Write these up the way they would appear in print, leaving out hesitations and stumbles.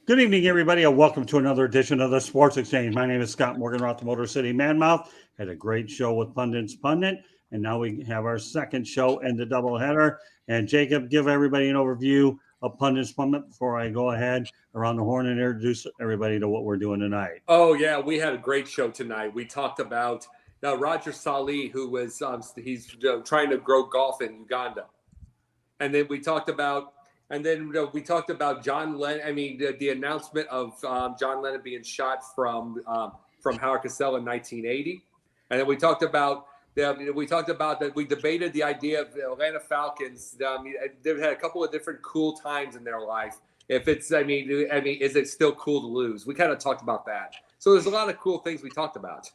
Good evening, everybody, and welcome to another edition of the Sports Exchange. My name is Scott Morgan, Roth, the Motor City Manmouth. Had a great show with Pundit's Pundit, and now we have our second show in the doubleheader. And Jacob, give everybody an overview of Pundit's Pundit before I go ahead around the horn and introduce everybody to what we're doing tonight. Oh yeah, we had a great show tonight. We talked about Roger Salih, who was he's trying to grow golf in Uganda, and then we talked about John Lennon. I mean, the announcement of John Lennon being shot from Howard Cosell in 1980, and then we talked about that we debated the idea of the Atlanta Falcons. They've had a couple of different cool times in their life. If it's, I mean, is it still cool to lose? We kind of talked about that. So there's a lot of cool things we talked about.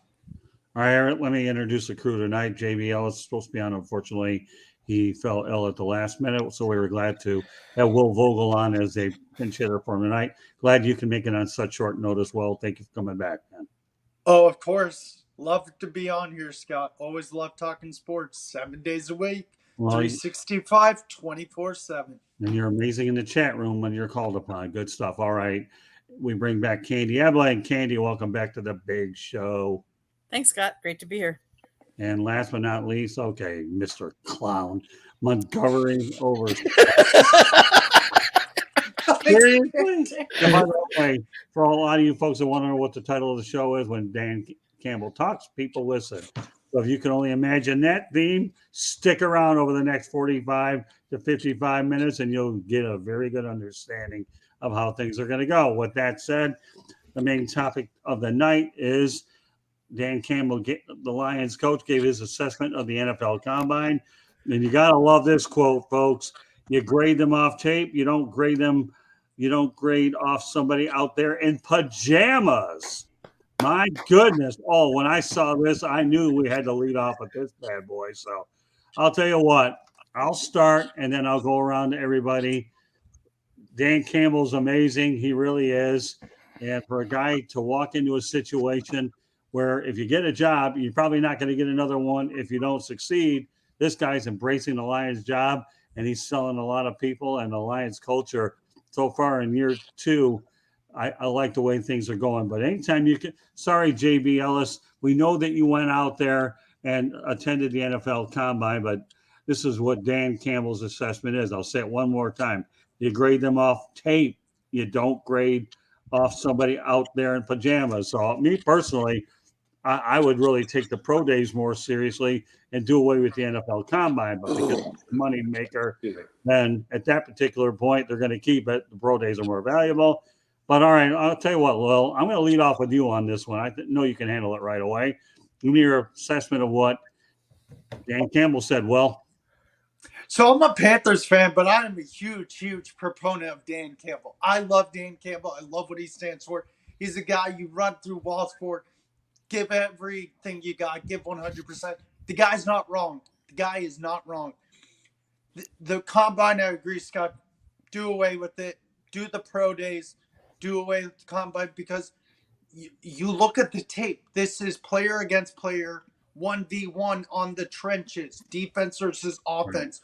All right, Aaron, let me introduce the crew tonight. JB Ellis is supposed to be on. Unfortunately, he fell ill at the last minute, so we were glad to have Will Vogel on as a pinch hitter for him tonight. Glad you can make it on such short notice. Well, thank you for coming back, man. Oh, of course. Love to be on here, Scott. Always love talking sports 7 days a week, 365, 24/7. And you're amazing in the chat room when you're called upon. Good stuff. All right. We bring back Candy Ebla. And Candy, welcome back to the big show. Thanks, Scott. Great to be here. And last but not least, okay, Mr. Clown, Montgomery over. Seriously? By the way, for a lot of you folks that want to know what the title of the show is, when Dan Campbell talks, people listen. So if you can only imagine that theme, stick around over the next 45 to 55 minutes and you'll get a very good understanding of how things are going to go. With that said, the main topic of the night is Dan Campbell, the Lions coach, gave his assessment of the NFL Combine. And you got to love this quote, folks. You grade them off tape. You don't grade them. You don't grade off somebody out there in pajamas. My goodness. Oh, when I saw this, I knew we had to lead off with this bad boy. So I'll tell you what, I'll start and then I'll go around to everybody. Dan Campbell's amazing. He really is. And for a guy to walk into a situation where if you get a job, you're probably not going to get another one if you don't succeed. This guy's embracing the Lions job and he's selling a lot of people and the Lions culture. So far in year two, I like the way things are going. But anytime you can, sorry, JB Ellis, we know that you went out there and attended the NFL Combine, but this is what Dan Campbell's assessment is. I'll say it one more time. You grade them off tape. You don't grade off somebody out there in pajamas. So me personally, I would really take the pro days more seriously and do away with the NFL Combine. But because it's a money maker, then at that particular point, they're going to keep it. The pro days are more valuable. But all right, I'll tell you what, Lil, I'm going to lead off with you on this one. I know you can handle it right away. Give me your assessment of what Dan Campbell said. Well, so I'm a Panthers fan, but I am a huge proponent of Dan Campbell. I love Dan Campbell. I love what he stands for. He's a guy you run through walls for. Give everything you got. Give 100%. The guy's not wrong. The guy is not wrong. The Combine, I agree, Scott. Do away with it. Do the pro days. Do away with the Combine because you look at the tape. This is player against player, 1v1 on the trenches. Defense versus offense.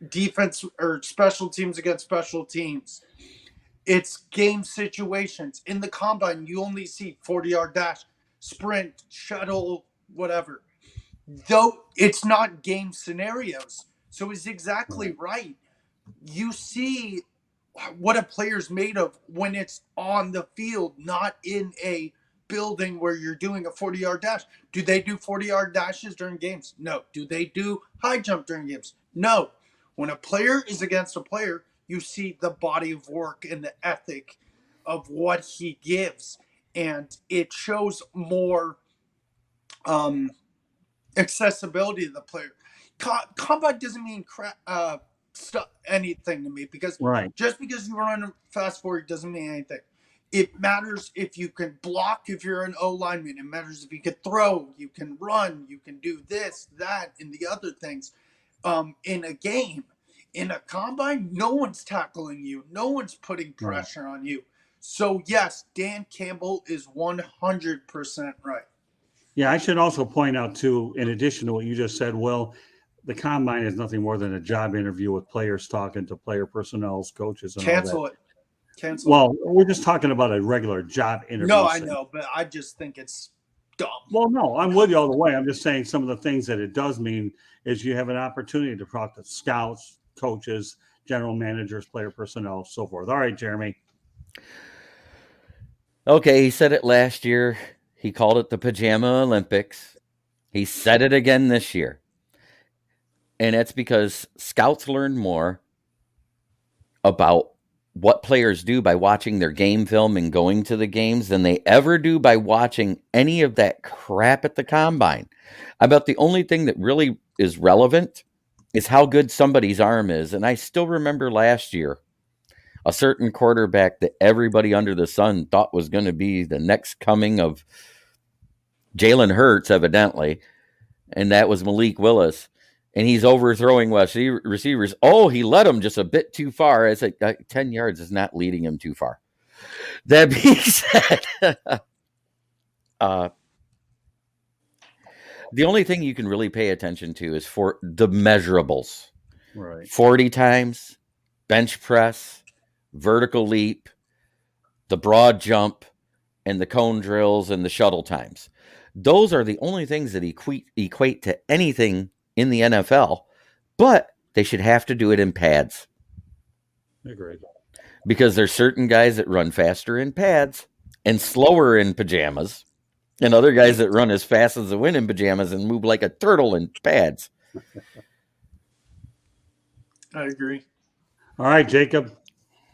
Defense or special teams against special teams. It's game situations. In the Combine, you only see 40-yard dash, sprint, shuttle, whatever. Though it's not game scenarios. So it's exactly right. You see what a player's made of when it's on the field, not in a building where you're doing a 40-yard dash. Do they do 40-yard dashes during games? No. Do they do high jump during games? No. When a player is against a player, you see the body of work and the ethic of what he gives. And it shows more accessibility to the player. Combine doesn't mean anything to me because just because you run fast forward doesn't mean anything. It matters if you can block, if you're an O lineman. It matters if you can throw, you can run, you can do this, that, and the other things. In a game, in a combine, no one's tackling you. No one's putting pressure on you. So, yes, Dan Campbell is 100% right. Yeah, I should also point out, too, in addition to what you just said, Will, the combine is nothing more than a job interview with players talking to player personnel, coaches, and Cancel all that. it. Cancel. Well, we're just talking about a regular job interview. No, I know, but I just think it's dumb. Well, no, I'm with you all the way. I'm just saying some of the things that it does mean is you have an opportunity to talk to scouts, coaches, general managers, player personnel, so forth. All right, Jeremy. Okay, he said it last year. He called it the Pajama Olympics. He said it again this year. And that's because scouts learn more about what players do by watching their game film and going to the games than they ever do by watching any of that crap at the combine. I bet the only thing that really is relevant is how good somebody's arm is. And I still remember last year, a certain quarterback that everybody under the sun thought was going to be the next coming of Jalen Hurts, evidently, and that was Malikwillis. And he's overthrowing receivers. Oh, he led him just a bit too far. I said 10 yards is not leading him too far. That being said, the only thing you can really pay attention to is for the measurables. Right. 40 times, bench press, vertical leap, the broad jump, and the cone drills and the shuttle times. Those are the only things that equate to anything in the NFL, but they should have to do it in pads. Agreed. Because there's certain guys that run faster in pads and slower in pajamas, and other guys that run as fast as the wind in pajamas and move like a turtle in pads. I agree. All right, Jacob.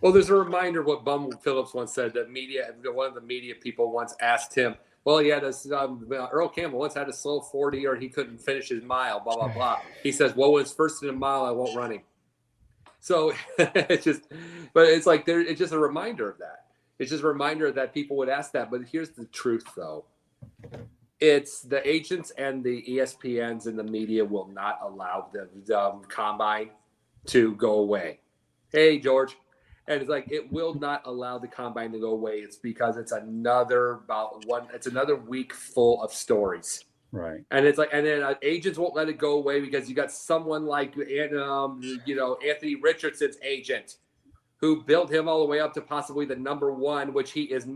Well, there's a reminder of what Bum Phillips once said. That one of the media people once asked him, well, he had Earl Campbell once had a slow 40 or he couldn't finish his mile, blah, blah, blah. He says, well, when it's first in a mile, I won't run him. So it's just a reminder of that. It's just a reminder that people would ask that. But here's the truth, though. It's the agents and the ESPNs and the media will not allow the combine to go away. Hey, George. And it's like, it will not allow the combine to go away. It's because it's another week full of stories. Right. And it's like, and then agents won't let it go away because you got someone like, Anthony Richardson's agent who built him all the way up to possibly the number one, which he is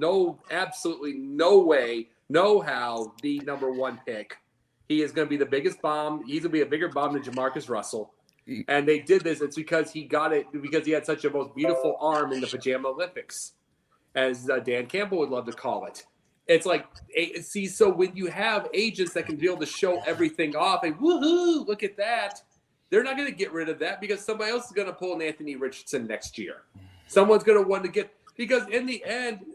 absolutely no way, no how the number one pick. He is going to be the biggest bomb. He's going to be a bigger bomb than Jamarcus Russell. And they did this. It's because he got it because he had such a most beautiful arm in the Pajama Olympics, as Dan Campbell would love to call it. It's like, see, so when you have agents that can be able to show everything off, like, woohoo, look at that. They're not going to get rid of that because somebody else is going to pull an Anthony Richardson next year. Someone's going to want to get, because in the end,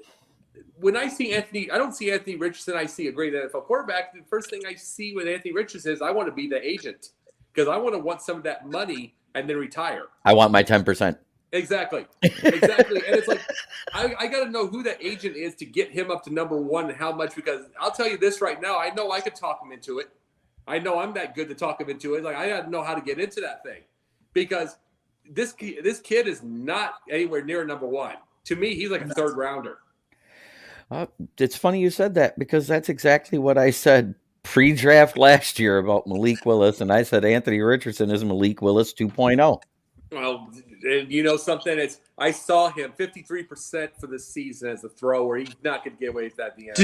when I see Anthony, I don't see Anthony Richardson. I see a great NFL quarterback. The first thing I see with Anthony Richardson is I want to be the agent. Because I want some of that money and then retire. I want my 10%. Exactly. And it's like, I got to know who that agent is to get him up to number one and how much. Because I'll tell you this right now. I know I could talk him into it. I know I'm that good to talk him into it. Like, I got to know how to get into that thing. Because this kid is not anywhere near number one. To me, he's like a third rounder. It's funny you said that because that's exactly what I said pre-draft last year about Malikwillis, and I said Anthony Richardson is Malikwillis 2.0. Well, you know something? I saw him 53% for the season as a thrower. He's not going to get away with that at the end.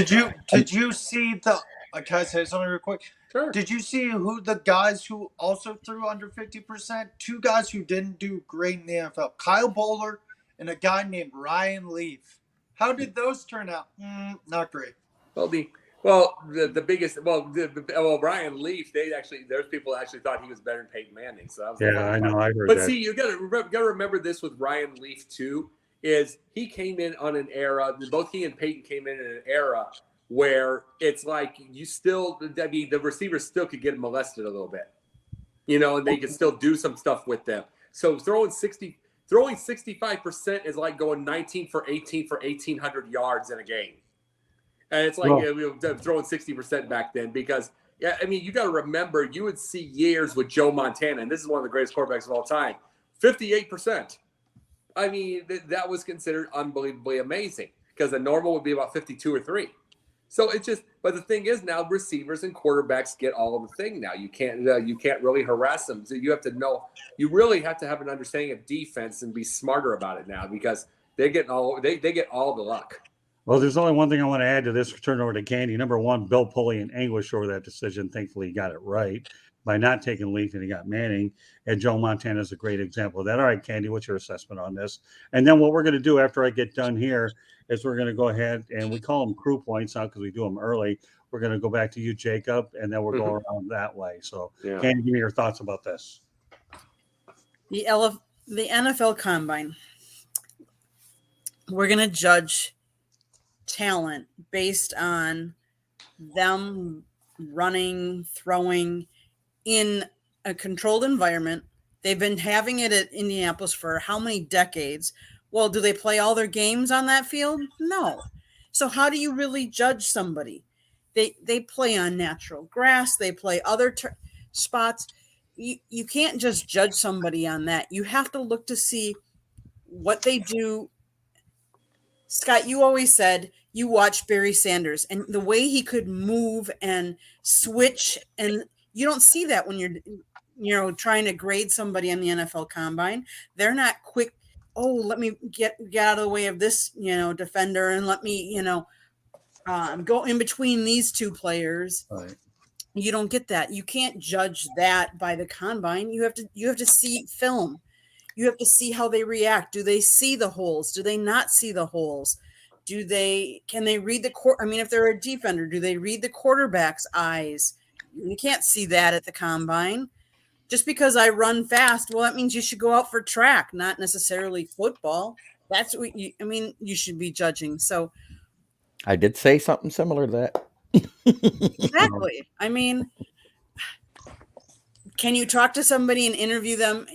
Did you see the? Can I say something real quick? Sure. Did you see who the guys who also threw under 50%? Two guys who didn't do great in the NFL: Kyle Bowler and a guy named Ryanleaf. How did those turn out? Not great. The biggest Ryanleaf, there's people actually thought he was better than Peyton Manning. So that was I know, I heard but that. see, you got to remember this with Ryanleaf too. Is he came in on an era? Both he and Peyton came in an era where it's like the receivers still could get molested a little bit, and they could still do some stuff with them. So throwing 65% is like going 19 for 18 for 1,800 yards in a game. And it's like we were throwing 60% back then because, you got to remember, you would see years with Joe Montana, and this is one of the greatest quarterbacks of all time, 58%. I mean, that was considered unbelievably amazing because the normal would be about 52 or 3. So it's just, but the thing is now receivers and quarterbacks get all of the thing now. You can't really harass them. So you have to know, you really have to have an understanding of defense and be smarter about it now because they get all the luck. Well, there's only one thing I want to add to this. Turn over to Candy. Number one, Bill Pulley in anguish over that decision. Thankfully, he got it right by not taking Leaf, and he got Manning. And Joe Montana is a great example of that. All right, Candy, what's your assessment on this? And then what we're going to do after I get done here is we're going to go ahead and we call them crew points now because we do them early. We're going to go back to you, Jacob, and then we'll go around that way. So, Candy, give me your thoughts about this. The NFL Combine. We're going to judge talent based on them running, throwing in a controlled environment. They've been having it at Indianapolis for how many decades? Well, do they play all their games on that field? No. So how do you really judge somebody? They play on natural grass. They play other spots. You can't just judge somebody on that. You have to look to see what they do. Scott, you always said you watched Barry Sanders and the way he could move and switch, and you don't see that when you're trying to grade somebody on the NFL Combine. They're not quick. Oh, let me get out of the way of this, defender, and let me, go in between these two players. Right. You don't get that. You can't judge that by the Combine. You have to see film. You have to see how they react. Do they see the holes? Do they not see the holes? Can they read the court? I mean, if they're a defender, do they read the quarterback's eyes? You can't see that at the Combine. Just because I run fast, well, that means you should go out for track, not necessarily football. That's what you should be judging. So I did say something similar to that. Exactly. I mean, can you talk to somebody and interview them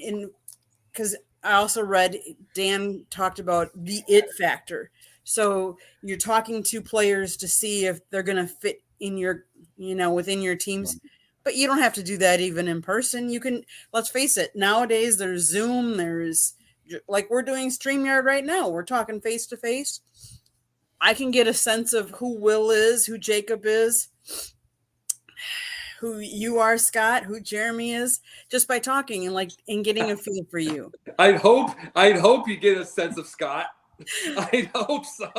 because I also read Dan talked about the it factor. So you're talking to players to see if they're going to fit in your, within your teams, but you don't have to do that even in person. You can, let's face it, nowadays there's Zoom, there's like we're doing StreamYard right now. We're talking face to face. I can get a sense of who Will is, who Jacob is, who you are, Scott, who Jeremy is, just by talking and getting a feel for you. I'd hope you get a sense of Scott. I hope so.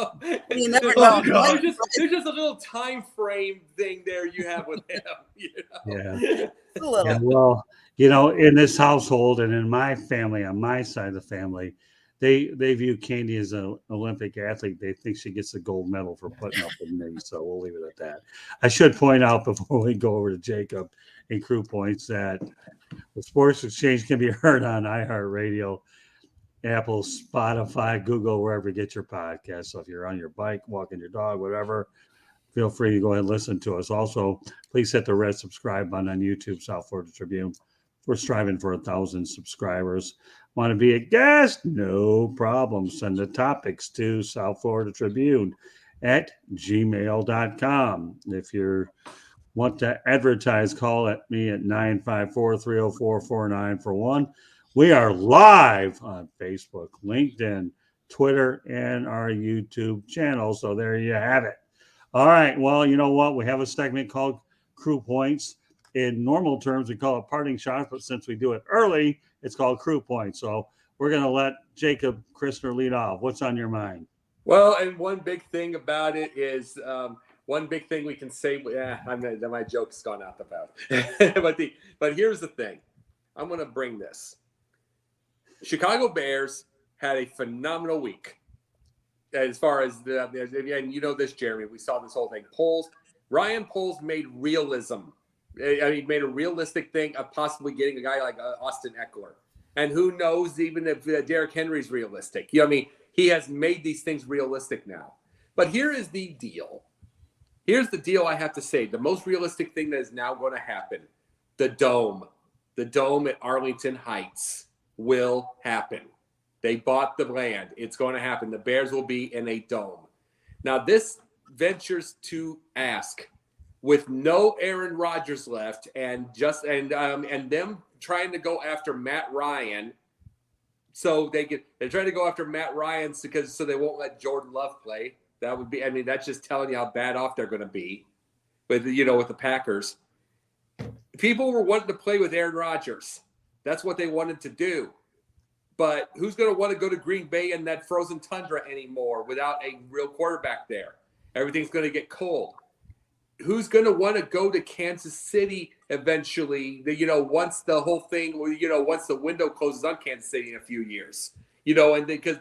You never know. There's just a little time frame thing there you have with him. Yeah. A little. Yeah, well, in this household and in my family, on my side of the family, they view Candy as an Olympic athlete. They think she gets a gold medal for putting up with me. So we'll leave it at that. I should point out before we go over to Jacob and Crew Points that the Sports Exchange can be heard on iHeartRadio, Apple, Spotify, Google, wherever you get your podcast. So if you're on your bike, walking your dog, whatever, feel free to go ahead and listen to us. Also, please hit the red subscribe button on YouTube, South Florida Tribune. We're striving for 1,000 subscribers. Want to be a guest? No problem. Send the topics to South Florida Tribune at gmail.com. If you want to advertise, call at me at 954-304-4941. We are live on Facebook, LinkedIn, Twitter, and our YouTube channel. So there you have it. All right. Well, you know what? We have a segment called Crew Points. In normal terms, we call it parting shots, but since we do it early, it's called Crew Points. So we're going to let Jacob Christner lead off. What's on your mind? Well, and one big thing about it is one big thing we can say. My joke's gone out about. but here's the thing. I'm going to bring this. Chicago Bears had a phenomenal week. As far as and you know this, Jeremy, we saw this whole thing. Ryan Poles made realism. He made a realistic thing of possibly getting a guy like Austin Eckler. And who knows even if Derrick Henry's realistic. He has made these things realistic now. But here is the deal. Here's the deal I have to say. The most realistic thing that is now going to happen, the dome at Arlington Heights will happen. They bought the land. It's going to happen. The Bears will be in a dome. Now, this ventures to ask, with no Aaron Rodgers left and them trying to go after Matt Ryan, so they're trying to go after Matt Ryan so they won't let Jordan Love play. That would be, that's just telling you how bad off they're going to be with the Packers. People were wanting to play with Aaron Rodgers. That's what they wanted to do. But who's going to want to go to Green Bay in that frozen tundra anymore without a real quarterback there? Everything's going to get cold. Who's going to want to go to Kansas City eventually, once the whole thing, once the window closes on Kansas City in a few years? And because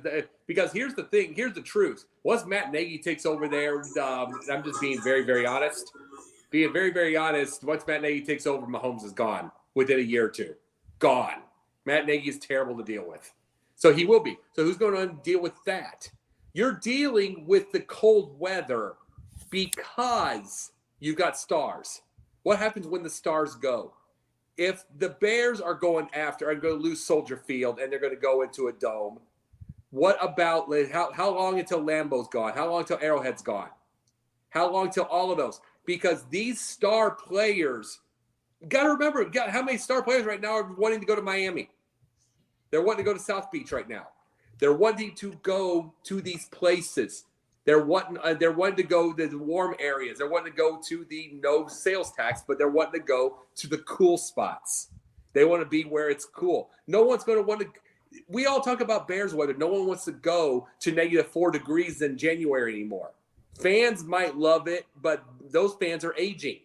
here's the thing, here's the truth. Once Matt Nagy takes over there, I'm just being very, very honest. Being very, very honest, once Matt Nagy takes over, Mahomes is gone within a year or two. Gone. Matt Nagy is terrible to deal with. So he will be. So who's going to deal with that? You're dealing with the cold weather because you've got stars. What happens when the stars go? If the Bears are going to lose Soldier Field and they're going to go into a dome, what about how long until Lambeau's gone? How long until Arrowhead's gone? How long till all of those? Because these star players, got to remember, how many star players right now are wanting to go to Miami? They're wanting to go to South Beach right now. They're wanting to go to these places. They're wanting to go to the warm areas. They're wanting to go to the no sales tax, but they're wanting to go to the cool spots. They want to be where it's cool. No one's going to want to. We all talk about Bears weather. No one wants to go to -4 degrees in January anymore. Fans might love it, but those fans are aging.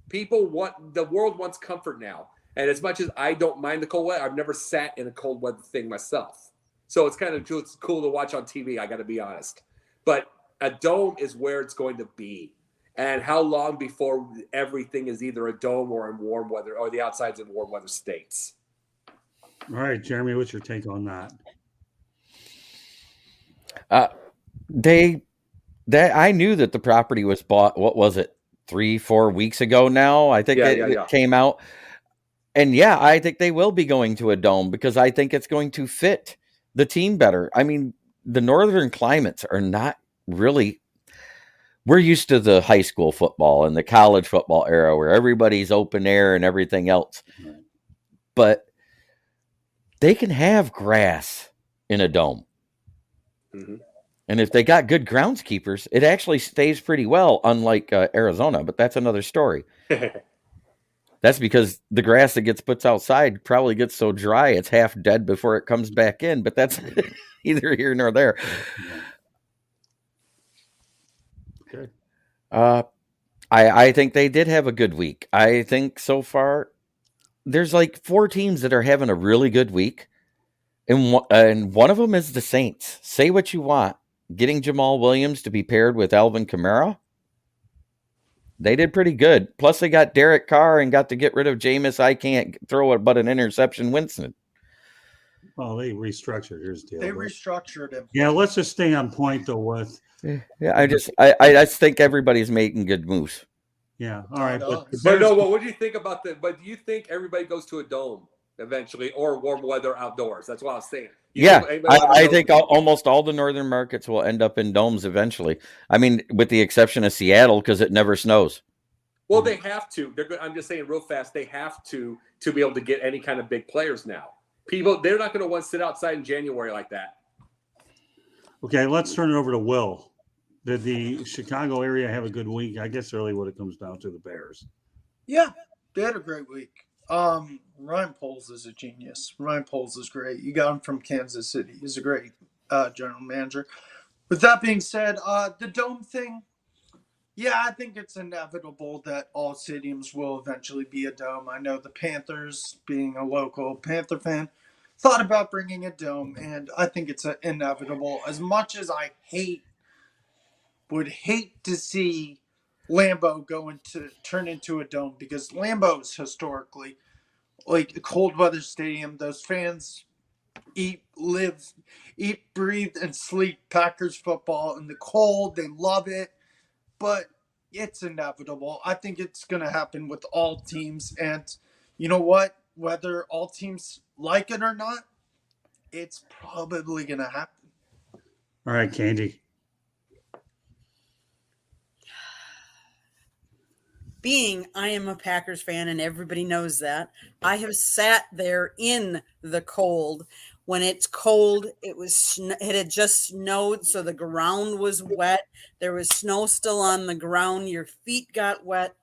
The world wants comfort now. And as much as I don't mind the cold weather, I've never sat in a cold weather thing myself. So it's kind of cool to watch on TV, I got to be honest. But a dome is where it's going to be. And how long before everything is either a dome or in warm weather, or the outside's in warm weather states? All right, Jeremy, what's your take on that? I knew that the property was bought. What was it? 3-4 weeks ago now. I think it came out. And yeah, I think they will be going to a dome because I think it's going to fit the team better. I mean, the northern climates are not really. We're used to the high school football and the college football era where everybody's open air and everything else. But they can have grass in a dome. Mm-hmm. And if they got good groundskeepers, it actually stays pretty well, unlike Arizona. But that's another story. That's because the grass that gets put outside probably gets so dry it's half dead before it comes back in. But that's neither here nor there. Okay. I think they did have a good week. I think so far there's like 4 teams that are having a really good week. And one of them is the Saints. Say what you want. Getting Jamal Williams to be paired with Alvin Kamara, they did pretty good. Plus, they got Derek Carr and got to get rid of Jameis. I can't throw it but an interception, Winston. Well, they restructured. Here's the deal. They restructured him. Yeah, let's just stay on point though with. Yeah, I just think everybody's making good moves. Yeah, all right. But what do you think about that? But do you think everybody goes to a dome eventually, or warm weather outdoors? That's what I was saying. I think almost all the northern markets will end up in domes eventually. I mean, with the exception of Seattle, because it never snows. Well, they have to. I'm just saying real fast. They have to be able to get any kind of big players now. They're not going to want to sit outside in January like that. Okay, let's turn it over to Will. Did the Chicago area have a good week? I guess really what it comes down to the Bears. Yeah, they had a great week. Ryan Poles is a genius. Ryan Poles is great. You got him from Kansas City. He's a great general manager. With that being said, the dome thing, yeah, I think it's inevitable that all stadiums will eventually be a dome. I know the Panthers, being a local Panther fan, thought about bringing a dome, and I think it's inevitable. As much as I would hate to see Lambeau turn into a dome, because Lambeau's historically like a cold weather stadium. Those fans eat, breathe, and sleep Packers football in the cold. They love it, but it's inevitable. I think it's going to happen with all teams. And you know what? Whether all teams like it or not, it's probably going to happen. All right, Candy. Being I am a Packers fan and everybody knows that, I have sat there in the cold. When it's cold, it had just snowed, so the ground was wet. There was snow still on the ground. Your feet got wet.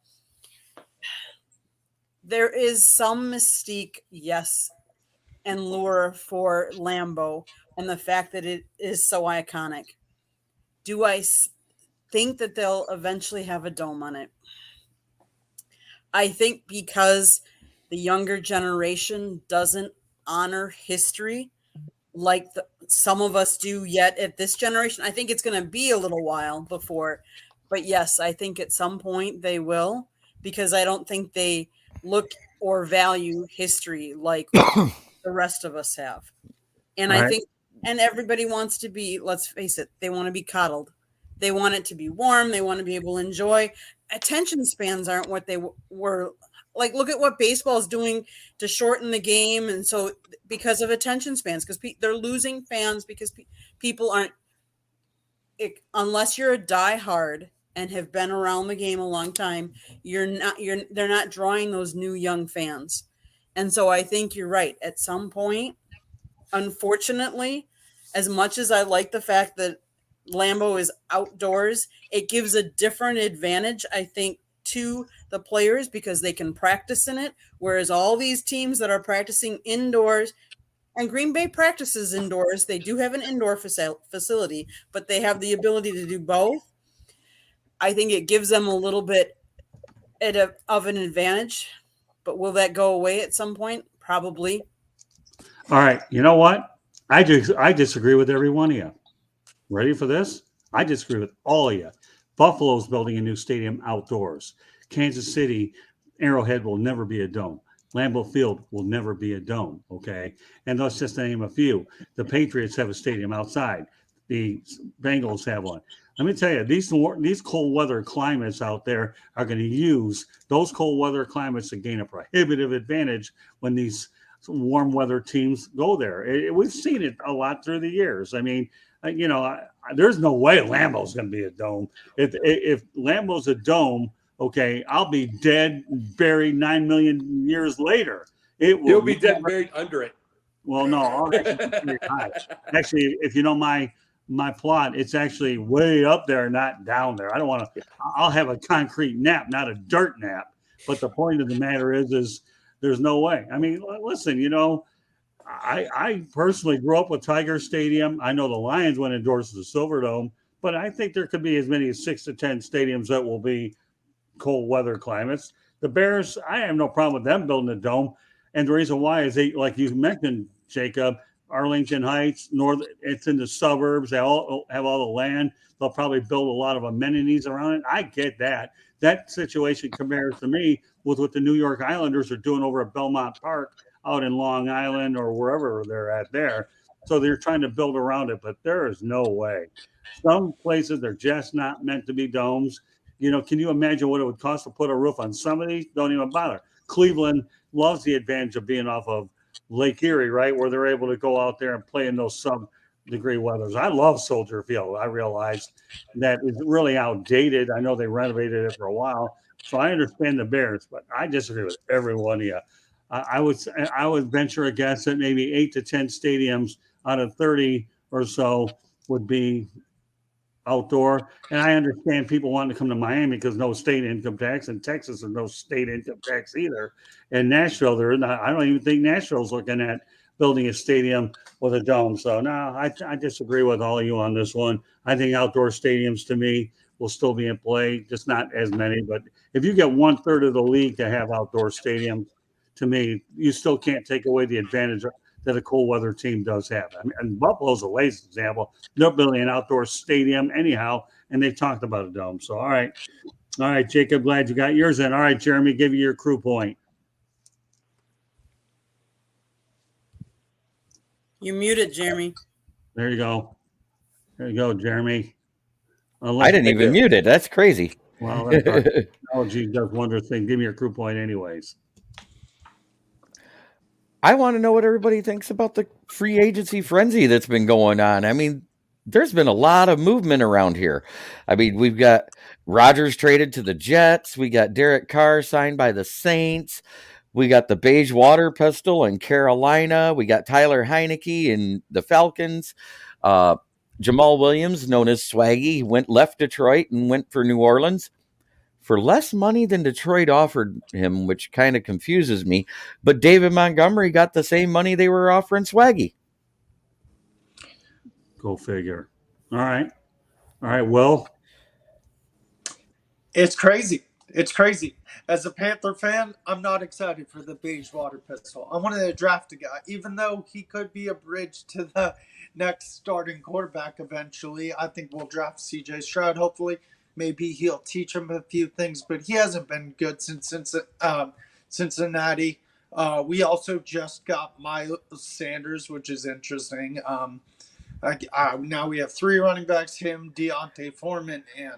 There is some mystique, yes, and lure for Lambeau and the fact that it is so iconic. Do I think that they'll eventually have a dome on it? I think because the younger generation doesn't honor history like some of us do yet at this generation. I think it's going to be a little while before, but yes, I think at some point they will, because I don't think they look or value history like the rest of us have. And I think, and everybody wants to be, let's face it, they want to be coddled. They want it to be warm. They want to be able to enjoy. Attention spans aren't what they were. Like, look at what baseball is doing to shorten the game. And so because of attention spans, because they're losing fans because people aren't, unless you're a diehard and have been around the game a long time, they're not drawing those new young fans. And so I think you're right. At some point, unfortunately, as much as I like the fact that Lambeau is outdoors, it gives a different advantage, I think, to the players because they can practice in it. Whereas all these teams that are practicing indoors, and Green Bay practices indoors, they do have an indoor facility, but they have the ability to do both. I think it gives them a little bit of an advantage, but will that go away at some point? Probably. All right. You know what? I disagree with every one of you. Ready for this? I disagree with all of you. Buffalo's building a new stadium outdoors. Kansas City, Arrowhead will never be a dome. Lambeau Field will never be a dome, okay? And let's just name a few. The Patriots have a stadium outside. The Bengals have one. Let me tell you, these cold weather climates out there are going to use those cold weather climates to gain a prohibitive advantage when these warm weather teams go there. We've seen it a lot through the years. I mean, there's no way Lambeau's going to be a dome. If Lambeau's a dome, okay, I'll be dead, buried 9 million years later. He'll be dead, buried under it. Well, no, I'll actually, actually, if you know my plot, it's actually way up there, not down there. I don't want to. I'll have a concrete nap, not a dirt nap. But the point of the matter is there's no way. I mean, listen, I personally grew up with Tiger Stadium. I know the Lions went indoors to the Silverdome, but I think there could be as many as 6 to 10 stadiums that will be cold weather climates. The Bears, I have no problem with them building a dome. And the reason why is they, like you mentioned, Jacob, Arlington Heights, it's in the suburbs. They all have all the land. They'll probably build a lot of amenities around it. I get that. That situation compares to me with what the New York Islanders are doing over at Belmont Park out in Long Island or wherever they're at there. So they're trying to build around it, but there is no way. Some places are just not meant to be domes. Can you imagine what it would cost to put a roof on some of these? Don't even bother. Cleveland loves the advantage of being off of Lake Erie, right, where they're able to go out there and play in those sub-degree weathers. I love Soldier Field. I realize that is really outdated. I know they renovated it for a while, so I understand the Bears, but I disagree with every one of you. I would venture a guess that maybe 8 to 10 stadiums out of 30 or so would be outdoor. And I understand people wanting to come to Miami because no state income tax, and Texas there's no state income tax either. And Nashville, I don't even think Nashville's looking at building a stadium with a dome. So no, I disagree with all of you on this one. I think outdoor stadiums to me will still be in play, just not as many. But if you get 1/3 of the league to have outdoor stadiums, to me, you still can't take away the advantage that a cold weather team does have. I mean, and Buffalo's a latest example. They're building an outdoor stadium anyhow, and they talked about a dome. So, all right, Jacob, glad you got yours in. All right, Jeremy, give you your crew point. You muted, Jeremy. There you go. There you go, Jeremy. I didn't even mute it. That's crazy. Well, technology does wondrous things. Give me your crew point anyways. I want to know what everybody thinks about the free agency frenzy that's been going on. I mean, there's been a lot of movement around here. I mean, we've got Rodgers traded to the Jets. We got Derek Carr signed by the Saints. We got the Beige Water Pistol in Carolina. We got Tyler Heineke in the Falcons. Jamal Williams, known as Swaggy, left Detroit and went for New Orleans. for less money than Detroit offered him, which kind of confuses me. But David Montgomery got the same money they were offering Swaggy. Go figure. All right. Will. It's crazy. It's crazy. As a Panther fan, I'm not excited for the beige water pistol. I wanted to draft a guy, even though he could be a bridge to the next starting quarterback eventually. I think we'll draft CJ Stroud, hopefully. Maybe he'll teach him a few things, but he hasn't been good since Cincinnati. We also just got Miles Sanders, which is interesting. Now we have 3 running backs, him, Deontay Foreman, and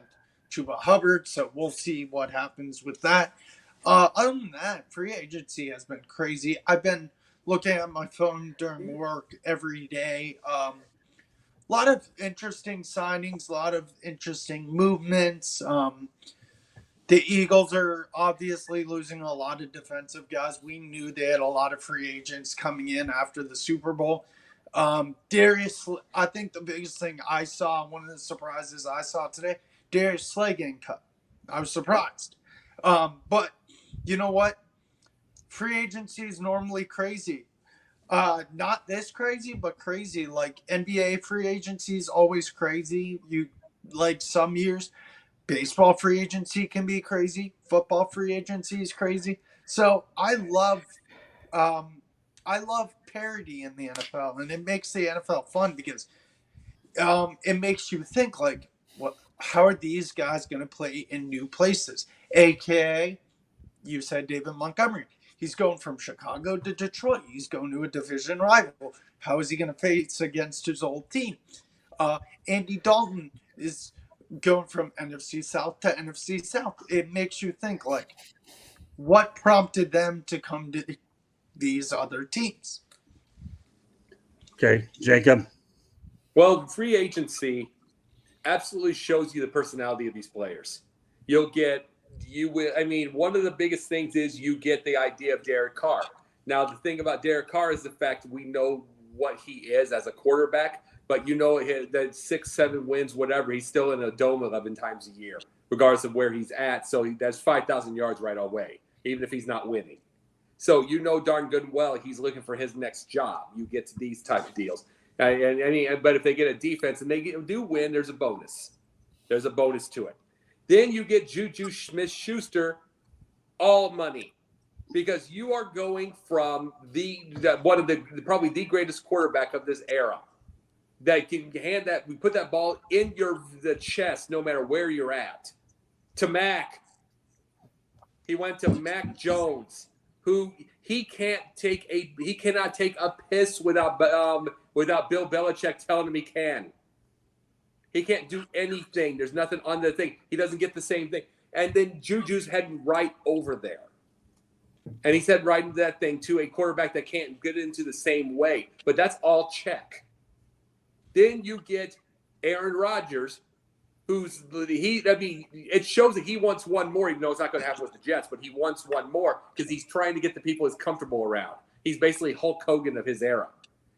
Chuba Hubbard, so we'll see what happens with that. Other than that, free agency has been crazy. I've been looking at my phone during work every day. A lot of interesting signings, a lot of interesting movements. The Eagles are obviously losing a lot of defensive guys. We knew they had a lot of free agents coming in after the Super Bowl. Darius, I think the biggest thing I saw, one of the surprises I saw today, Darius Slay getting cut. I was surprised. But you know what? Free agency is normally crazy. Not this crazy, but crazy. Like NBA free agency is always crazy. Like some years, baseball free agency can be crazy. Football free agency is crazy. So I love parity in the NFL, and it makes the NFL fun because it makes you think like, how are these guys going to play in new places? AKA, you said David Montgomery. He's going from Chicago to Detroit. He's going to a division rival. How is he going to face against his old team? Andy Dalton is going from NFC South to NFC South. It makes you think like, what prompted them to come to these other teams? Okay, Jacob. Well, free agency absolutely shows you the personality of these players. One of the biggest things is you get the idea of Derek Carr. Now, the thing about Derek Carr is the fact that we know what he is as a quarterback, but that 6-7 wins, whatever, he's still in a dome 11 times a year, regardless of where he's at. So that's 5,000 yards right away, even if he's not winning. So darn good and well he's looking for his next job. You get to these type of deals. But if they get a defense and they do win, there's a bonus. There's a bonus to it. Then you get Juju Smith-Schuster, all money, because you are going from probably the greatest quarterback of this era that can put that ball in the chest no matter where you're at. To Mac, he went to Mac Jones, who he cannot take a piss without Bill Belichick telling him he can. He can't do anything. There's nothing on the thing. He doesn't get the same thing. And then Juju's heading right over there. And he's heading right into that thing to a quarterback that can't get into the same way. But that's all check. Then you get Aaron Rodgers, it shows that he wants one more, even though it's not going to happen with the Jets, but he wants one more because he's trying to get the people he's comfortable around. He's basically Hulk Hogan of his era.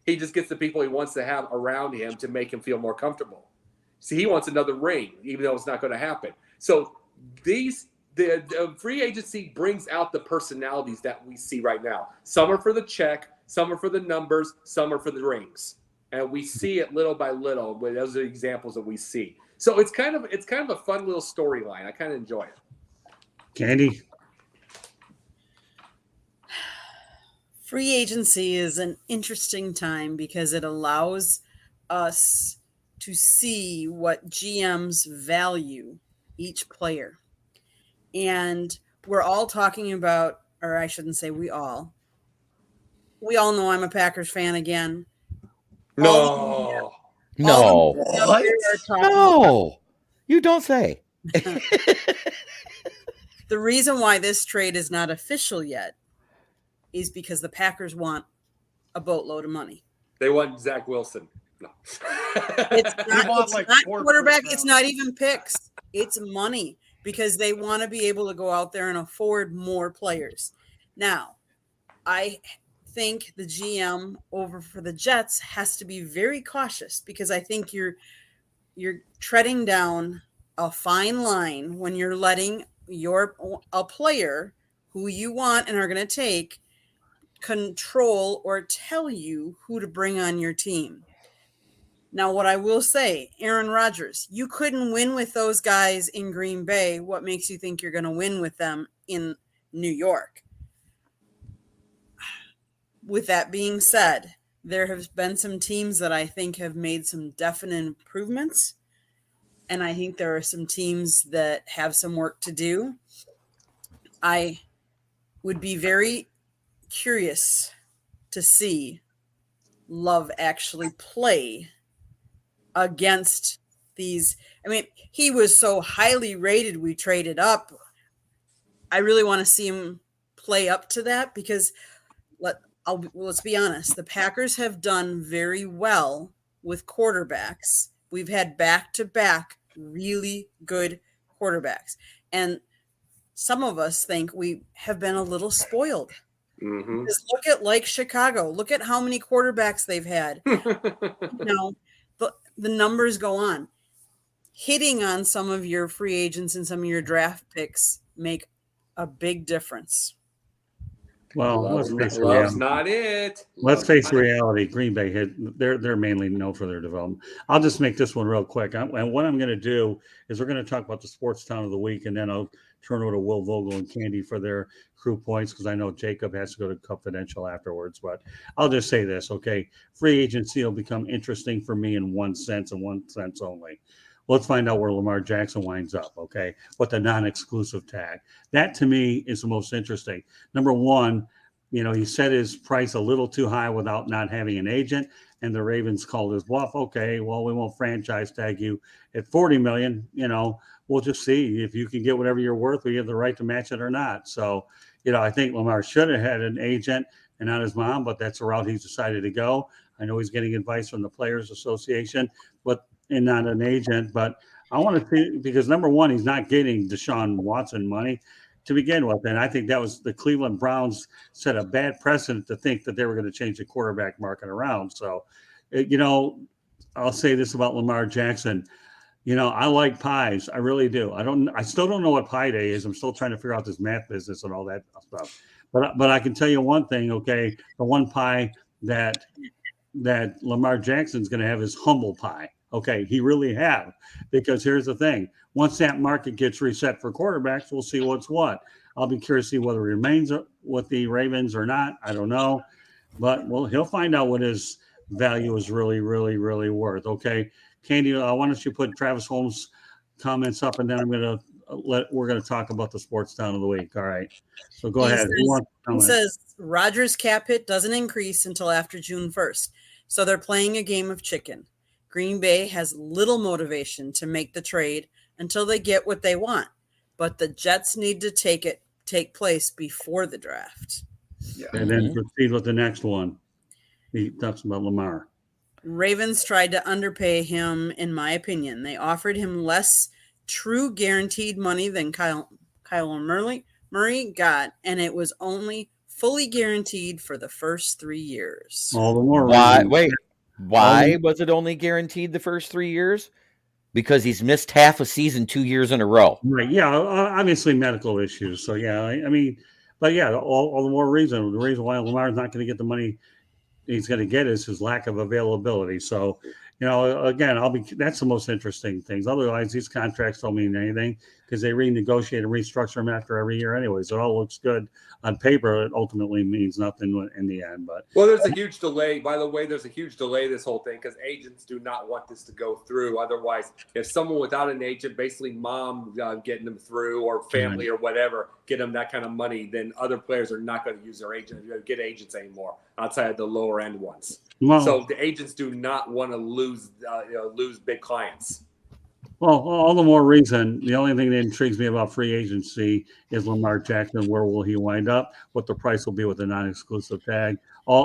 He just gets the people he wants to have around him to make him feel more comfortable. See, he wants another ring, even though it's not going to happen. So the free agency brings out the personalities that we see right now. Some are for the check, some are for the numbers, some are for the rings. And we see it little by little. Those are the examples that we see. So it's kind of a fun little storyline. I kind of enjoy it. Candy. Free agency is an interesting time because it allows us to see what GMs value each player. And we're all talking about, or I shouldn't say we all know I'm a Packers fan again. No. No, you don't say. The reason why this trade is not official yet is because the Packers want a boatload of money. They want Zach Wilson. No. It's not quarterback. It's not even picks. It's money because they want to be able to go out there and afford more players. Now, I think the GM over for the Jets has to be very cautious because I think you're treading down a fine line when you're letting a player who you want and are going to take control or tell you who to bring on your team. Now, what I will say, Aaron Rodgers, you couldn't win with those guys in Green Bay. What makes you think you're going to win with them in New York? With that being said, there have been some teams that I think have made some definite improvements. And I think there are some teams that have some work to do. I would be very curious to see Love actually play against these. I mean, he was so highly rated, we traded up. I really want to see him play up to that because let's be honest, the Packers have done very well with quarterbacks. We've had back-to-back really good quarterbacks. And some of us think we have been a little spoiled. Mm-hmm. Just look at like Chicago. Look at how many quarterbacks they've had. The numbers go on. Hitting on some of your free agents and some of your draft picks make a big difference. Well, let's face Love's not it. Let's face reality. Green Bay they're mainly known for their development. I'll just make this one real quick. And what I'm going to do is we're going to talk about the sports town of the week, and then I'll turn over to Will Vogel and Candy for their crew points because I know Jacob has to go to Confidential afterwards. But I'll just say this, okay? Free agency will become interesting for me in one sense and one sense only. Let's find out where Lamar Jackson winds up, okay? What the non-exclusive tag. That, to me, is the most interesting. Number one, he set his price a little too high without not having an agent, and the Ravens called his bluff. Okay, well, we won't franchise tag you at $40 million. We'll just see if you can get whatever you're worth. We have the right to match it or not. So, I think Lamar should have had an agent and not his mom, but that's the route he's decided to go. I know he's getting advice from the Players Association, and not an agent. But I want to see, because number one, he's not getting Deshaun Watson money to begin with. And I think that was the Cleveland Browns set a bad precedent to think that they were going to change the quarterback market around. So, I'll say this about Lamar Jackson. I like pies. I really do. I still don't know what Pie Day is. I'm still trying to figure out this math business and all that stuff. But I can tell you one thing, okay? The one pie that Lamar Jackson's going to have is humble pie. Okay, he really have, because here's the thing. Once that market gets reset for quarterbacks, we'll see what's what. I'll be curious to see whether he remains with the Ravens or not. I don't know. But he'll find out what his value is really, really, really worth. Okay, Candy, why don't you put Travis Holmes' comments up, and then we're going to talk about the sports town of the week. All right. So go ahead. He says Rodgers' cap hit doesn't increase until after June 1st. So they're playing a game of chicken. Green Bay has little motivation to make the trade until they get what they want, but the Jets need to take place before the draft. Yeah. And then proceed with the next one. He talks about Lamar. Ravens tried to underpay him, in my opinion. They offered him less true guaranteed money than Kyler Murray got, and it was only fully guaranteed for the first 3 years. All the more reason. Why was it only guaranteed the first 3 years? Because he's missed half a season 2 years in a row. Right. Yeah. Obviously medical issues. So, yeah, I mean, but yeah, all the more reason. The reason why Lamar's not going to get the money he's going to get is his lack of availability. So, again, that's the most interesting things. Otherwise, these contracts don't mean anything because they renegotiate and restructure them after every year anyways. It all looks good on paper. It ultimately means nothing in the end. But there's a huge delay. By the way, there's a huge delay this whole thing because agents do not want this to go through. Otherwise, if someone without an agent, basically mom getting them through or family or whatever, get them that kind of money, then other players are not going to use their agent, get agents anymore outside of the lower end ones. Well, so the agents do not want to lose big clients. Well, all the more reason. The only thing that intrigues me about free agency is Lamar Jackson. Where will he wind up? What the price will be with the non-exclusive tag.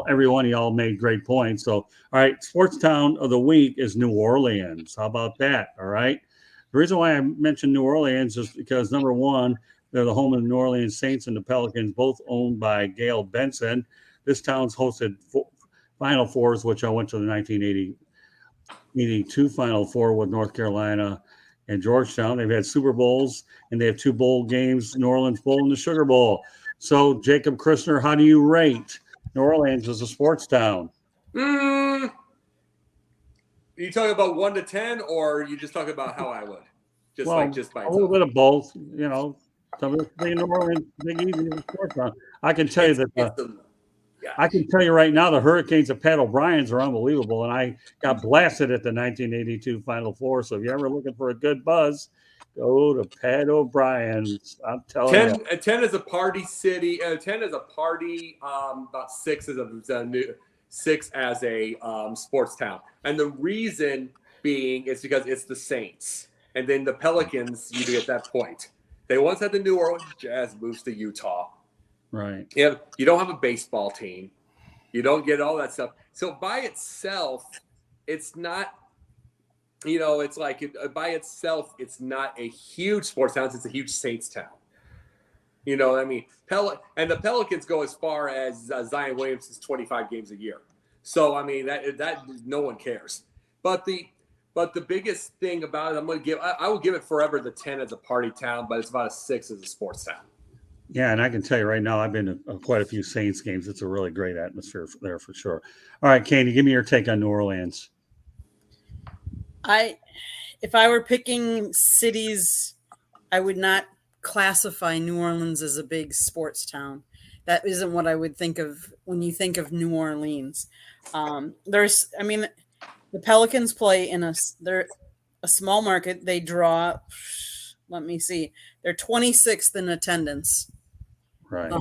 Every one of y'all made great points. So, all right, sports town of the week is New Orleans. How about that? All right. The reason why I mentioned New Orleans is because, number one, they're the home of the Neworleanssaints and the Pelicans, both owned by Gail Benson. This town's hosted Final Fours, which I went to the 1982 Final Four with North Carolina and Georgetown. They've had Super Bowls, and they have 2 bowl games, New Orleans Bowl and the Sugar Bowl. So, Jacob Christner, how do you rate New Orleans as a sports town? Are you talking about 1 to 10, or are you just talking about how I would? Just by a itself? little bit of both. New Orleans, big easy sports town. I can tell you that. I can tell you right now, the Hurricanes of Pat O'Brien's are unbelievable, and I got blasted at the 1982 Final Four. So if you're ever looking for a good buzz, go to Pat O'Brien's. I'm telling you. 10 is a party city. 10 is a party. About 6 is six as a sports town, and the reason being is because it's the Saints, and then the Pelicans. You get that point. They once had the New Orleans Jazz, moves to Utah. Right. Yeah, you don't have a baseball team. You don't get all that stuff. So by itself, it's not, it's like by itself, it's not a huge sports town. It's a huge Saints town. You know what I mean? And the Pelicans go as far as Zion Williamson's 25 games a year. So, I mean, that no one cares. But the biggest thing about it, I will give it forever the 10 as a party town, but it's about a 6 as a sports town. Yeah, and I can tell you right now, I've been to quite a few Saints games. It's a really great atmosphere there for sure. All right, Katie, give me your take on New Orleans. If I were picking cities, I would not classify New Orleans as a big sports town. That isn't what I would think of when you think of New Orleans. The Pelicans play they're a small market. They draw, let me see, they're 26th in attendance. Right.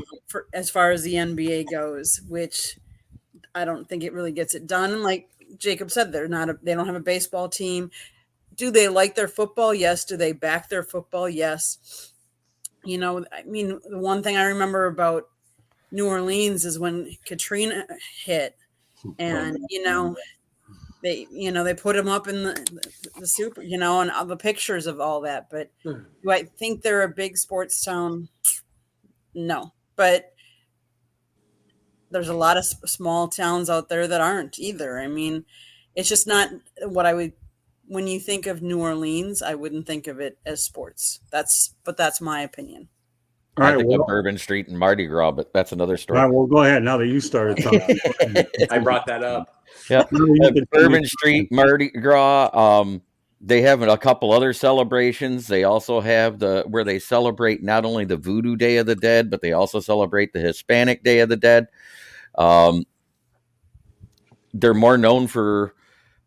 As far as the NBA goes, which I don't think it really gets it done. Like Jacob said, they don't have a baseball team. Do they like their football? Yes. Do they back their football? Yes. The one thing I remember about New Orleans is when Katrina hit, and they put them up in the super, and all the pictures of all that. But do I think they're a big sports town? No, but there's a lot of small towns out there that aren't either. I mean, it's just not what I would. When you think of New Orleans, I wouldn't think of it as sports. That's my opinion. All right, I think of Bourbon Street and Mardi Gras, but that's another story. All right, well, go ahead. Now that you started talking. I brought that up. Yeah, Bourbon Street, Mardi Gras. They have a couple other celebrations. They also have where they celebrate not only the Voodoo Day of the Dead, but they also celebrate the Hispanic Day of the Dead. They're more known for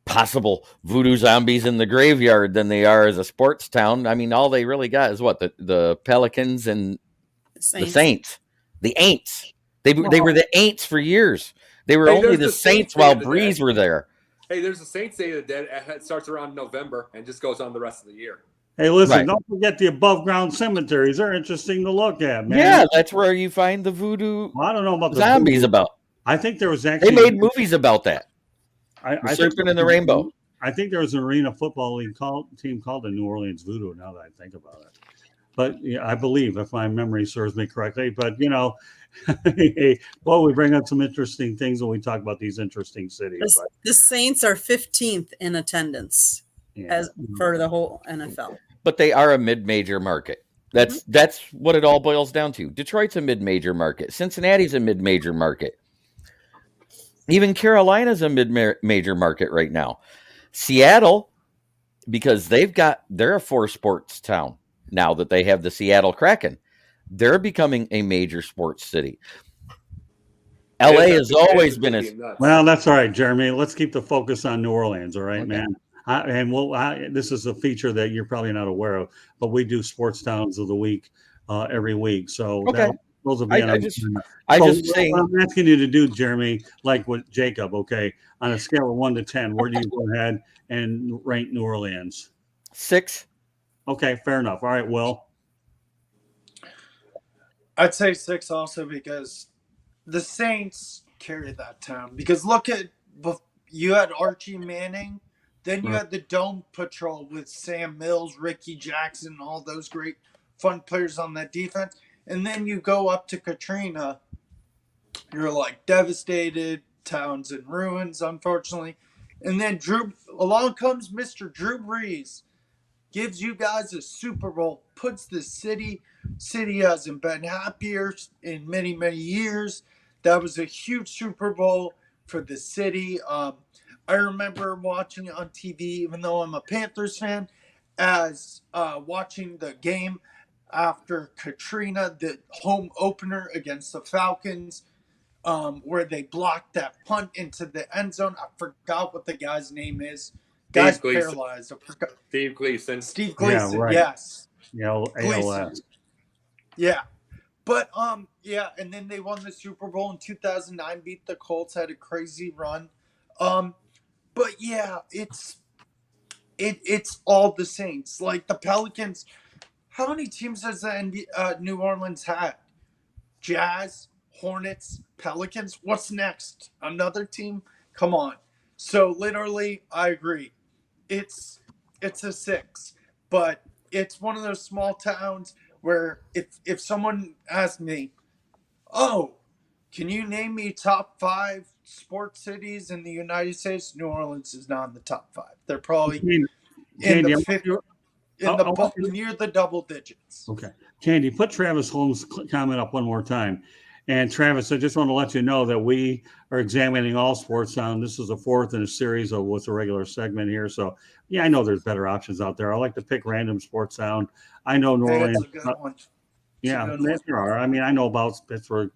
possible voodoo zombies in the graveyard than they are as a sports town. I mean, all they really got is what the Pelicans and the Saints, the Aints. They were the Aints for years. They were only the Saints while Breeze were there. Hey, there's a Saints Day of the Dead. It starts around November and just goes on the rest of the year. Hey, listen, Don't forget the above ground cemeteries. They're interesting to look at, man. Yeah, that's where you find the voodoo. Well, I don't know about the zombies about. I think there was actually. They made movies about that. I Serpent in the Rainbow. I think there was an arena football league team called the New Orleans Voodoo, now that I think about it. But yeah, I believe, if my memory serves me correctly. But, we bring up some interesting things when we talk about these interesting cities. The Saints are 15th in attendance for the whole NFL. But they are a mid-major market. That's what it all boils down to. Detroit's a mid-major market. Cincinnati's a mid-major market. Even Carolina's a mid-major market right now. Seattle, because they're a 4-sports town now that they have the Seattle Kraken. They're becoming a major sports city. LA has always been well, that's all right, Jeremy. Let's keep the focus on New Orleans, all right, man? This is a feature that you're probably not aware of, but we do sports towns of the week every week. So those will be what I'm asking you to do, Jeremy, like with Jacob, okay, on a scale of 1 to 10, where do you go ahead and rank New Orleans? 6. Okay, fair enough. All right, Will. I'd say 6 also because the Saints carry that town. Because look at, you had Archie Manning, then you had the Dome Patrol with Sam Mills, Ricky Jackson, all those great fun players on that defense. And then you go up to Katrina, you're like devastated, town's in ruins, unfortunately. And then along comes Mr. Drew Brees, gives you guys a Super Bowl, puts the city hasn't been happier in many, many years. That was a huge Super Bowl for the city. I remember watching it on TV, even though I'm a Panthers fan, as watching the game after Katrina, the home opener against the Falcons, where they blocked that punt into the end zone. I forgot what the guy's name is. Guy's paralyzed. Steve Gleason. Steve Gleason, right. yes. Yeah, ALS. Yeah. But yeah, and then they won the Super Bowl in 2009, beat the Colts, had a crazy run. But yeah, it's all the Saints. Like the Pelicans, how many teams has the New Orleans had? Jazz, Hornets, Pelicans. What's next? Another team? Come on. So literally, I agree. It's a 6, but it's one of those small towns where if someone asked me, "Oh, can you name me top 5 sports cities in the United States?" New Orleans is not in the top 5. They're probably in the 50, near the double digits. Okay. Candy, put Travis Holmes' comment up one more time. And Travis, I just want to let you know that we are examining all sports sound. This is the 4th in a series of what's a regular segment here. So, yeah, I know there's better options out there. I like to pick random sports sound. I know New Orleans. That's a good one. Yeah, there are. I mean, I know about Pittsburgh,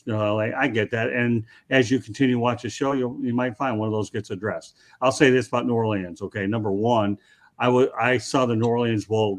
LA. I get that. And as you continue to watch the show, you might find one of those gets addressed. I'll say this about New Orleans. Okay, number one, I saw the New Orleans Bowl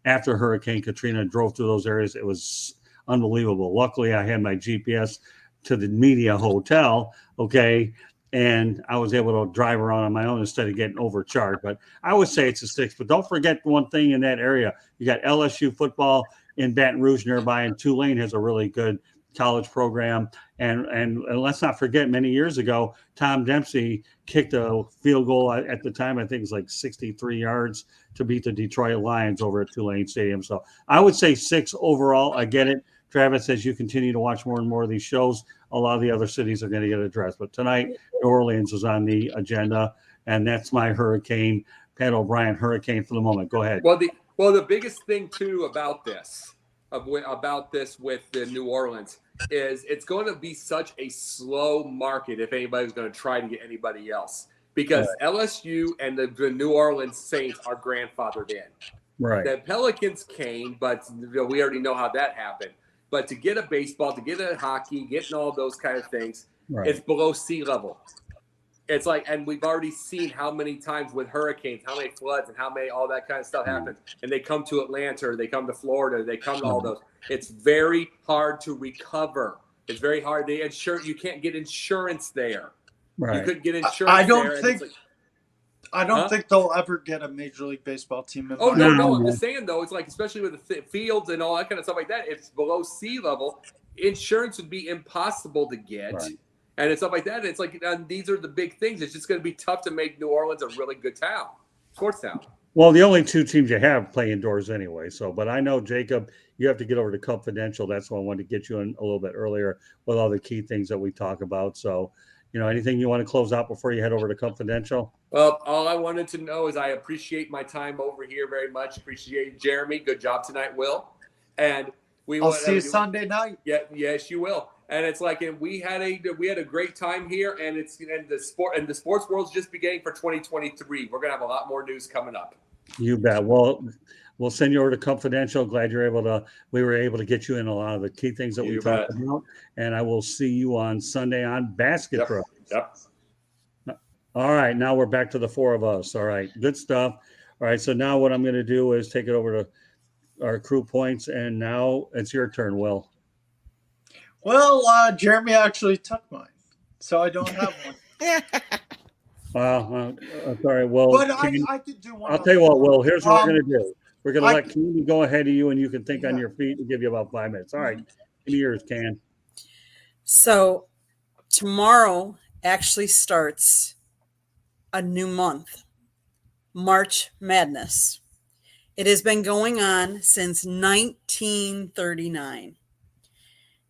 after Hurricane Katrina, drove through those areas. It was unbelievable. Luckily, I had my GPS to the media hotel, okay, and I was able to drive around on my own instead of getting overcharged. But I would say it's a 6. But don't forget one thing in that area. You got LSU football in Baton Rouge nearby, and Tulane has a really good college program. And let's not forget, many years ago, Tom Dempsey kicked a field goal at the time. I think it was like 63 yards to beat the Detroit Lions over at Tulane Stadium. So I would say 6 overall. I get it, Travis, as you continue to watch more and more of these shows, a lot of the other cities are going to get addressed. But tonight, New Orleans is on the agenda, and that's my Hurricane, Pat O'Brien Hurricane for the moment. Go ahead. Well, the biggest thing too about this with the New Orleans is it's going to be such a slow market if anybody's going to try to get anybody else, because LSU and the New Orleans Saints are grandfathered in. Right. The Pelicans came, but we already know how that happened. But to get a baseball, to get a hockey, getting all those kind of things, it's below sea level. It's like, and we've already seen how many times with hurricanes, how many floods, and how many all that kind of stuff happens. And they come to Atlanta, or they come to Florida, they come to all those. It's very hard to recover. It's very hard. You can't get insurance there. Right. You couldn't get insurance. I don't think they'll ever get a Major League Baseball team. No. I'm just saying though, it's like, especially with the fields and all that kind of stuff like that, if it's below sea level, insurance would be impossible to get. Right. And it's stuff like that. It's like, these are the big things. It's just going to be tough to make New Orleans a really good town, sports town. Well, the only 2 teams you have play indoors anyway. So, but I know, Jacob, you have to get over to Confidential. That's why I wanted to get you in a little bit earlier with all the key things that we talk about. So, anything you want to close out before you head over to Confidential? Well, all I wanted to know is I appreciate my time over here very much. Appreciate Jeremy. Good job tonight, Will. And I'll see you Sunday night. Yeah, yes, you will. And it's like, and we had a great time here, and the sports world's just beginning for 2023. We're gonna have a lot more news coming up. You bet. Well, we'll send you over to Confidential. Glad we were able to get you in a lot of the key things that we talked about. And I will see you on Sunday on Basket Bros. Yep. All right, now we're back to the 4 of us. All right, good stuff. All right, so now what I'm going to do is take it over to our crew points, and now it's your turn, Will. Well, Jeremy actually took mine, so I don't have one. Sorry, Will. But I could do one. I'll tell you what, Will. Here's what we're going to do. We're going to let Candy go ahead of you, and you can think on your feet and give you about 5 minutes. All right, give me yours, Can. So tomorrow actually starts a new month, March Madness. It has been going on since 1939.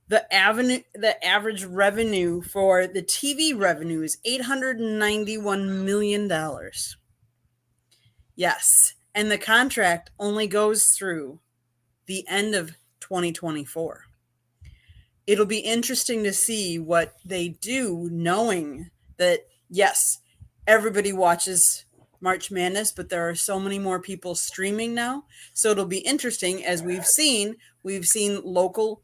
The average revenue for the TV revenue is $891 million. Yes, And the contract only goes through the end of 2024. It'll be interesting to see what they do, knowing that, yes, everybody watches March Madness, but there are so many more people streaming now. So it'll be interesting, as we've seen local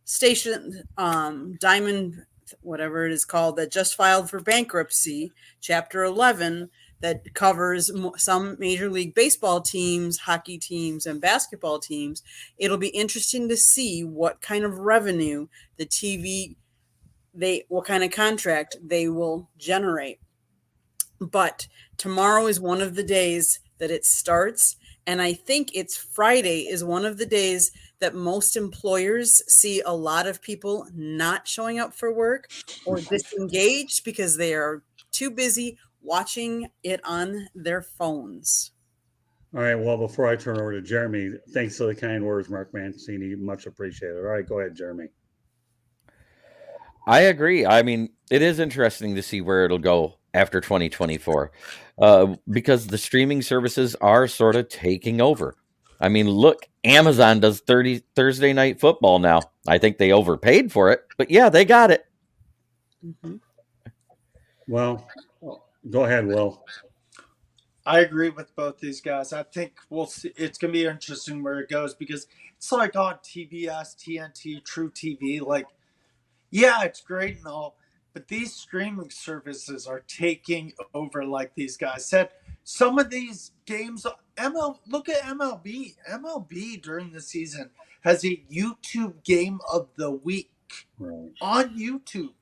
station, Diamond, whatever it is called, that just filed for bankruptcy, Chapter 11, that covers some Major League Baseball teams, hockey teams, and basketball teams. It'll be interesting to see what kind of revenue the TV, what kind of contract they will generate. But tomorrow is one of the days that it starts. And I think it's Friday is one of the days that most employers see a lot of people not showing up for work or disengaged because they are too busy watching it on their phones. All right. Well, before I turn over to Jeremy, thanks for the kind words, Mark Mancini. Much appreciated. All right, go ahead, Jeremy. I agree. I mean, it is interesting to see where it'll go after 2024 because the streaming services are sort of taking over. I mean, look, Amazon does Thursday night football now. I think they overpaid for it, but yeah, they got it. Mm-hmm. Well, go ahead, Will. I agree with both these guys. I think we'll see. It's going to be interesting where it goes because it's like on TBS, TNT, True TV. Like, yeah, it's great and all, but these streaming services are taking over, like these guys said. Some of these games, look at MLB. MLB during the season has a YouTube game of the week on YouTube.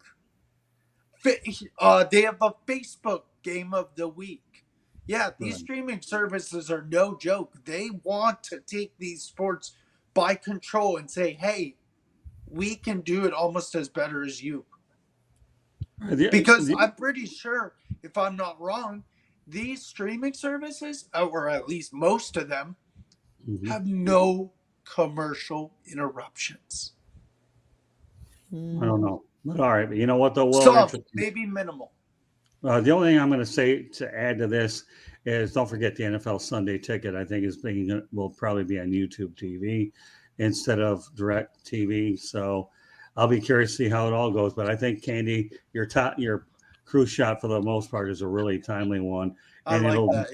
They have a Facebook game of the week. Yeah, these streaming services are no joke. They want to take these sports by control and say, hey, we can do it almost as better as you. Because I'm pretty sure, if I'm not wrong, these streaming services, or at least most of them, have no commercial interruptions. I don't know. But all right. But you know what, though? Well, Some, maybe minimal. The only thing I'm going to say to add to this is don't forget the NFL Sunday Ticket. I think will probably be on YouTube TV instead of direct TV. So I'll be curious to see how it all goes. But I think, Candy, your cruise shot for the most part is a really timely one. And it'll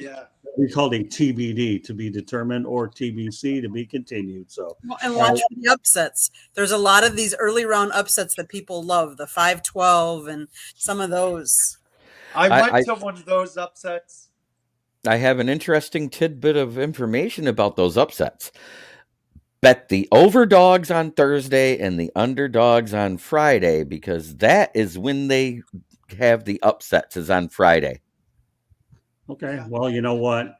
be called a TBD, to be determined, or TBC, to be continued. So and watch for the upsets. There's a lot of these early round upsets that people love, the 5-12 and some of those. I went to one of those upsets. I have an interesting tidbit of information about those upsets. Bet the overdogs on Thursday and the underdogs on Friday, because that is when they have the upsets, is on Friday. Okay. Well, you know what?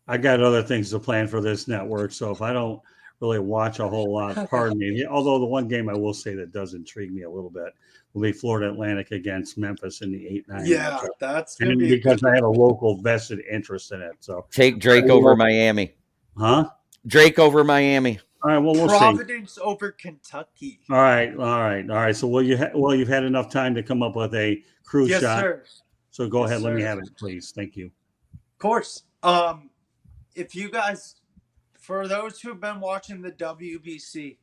I got other things to plan for this network. So if I don't really watch a whole lot, pardon me. Although the one game I will say that does intrigue me a little bit will be Florida Atlantic against Memphis in the 8-9. Yeah, that's going to be because I have a local vested interest in it. So take Drake over Miami. Huh? Drake over Miami. All right. Well, we'll Providence see. over Kentucky. All right. So you've had enough time to come up with a cruise shot. Yes, sir. So go ahead. Let me have it, please. Thank you. Of course. If you guys, for those who've been watching the WBC,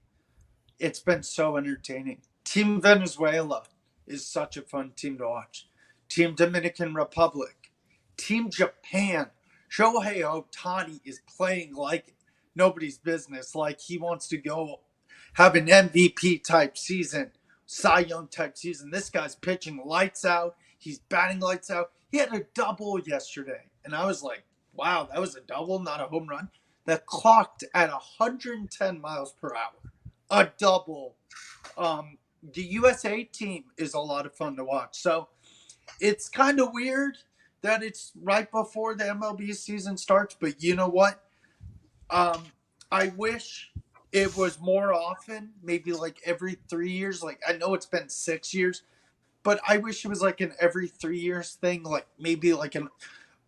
it's been so entertaining. Team Venezuela is such a fun team to watch. Team Dominican Republic. Team Japan. Shohei Ohtani is playing like nobody's business. Like he wants to go have an MVP type season, Cy Young type season. This guy's pitching lights out. He's batting lights out. He had a double yesterday. And I was like, wow, that was a double, not a home run. That clocked at 110 miles per hour. A double. The USA team is a lot of fun to watch. So it's kind of weird that it's right before the MLB season starts. But you know what? I wish it was more often, maybe like every 3 years. Like I know it's been 6 years, but I wish it was like an every 3 years thing. Like maybe like an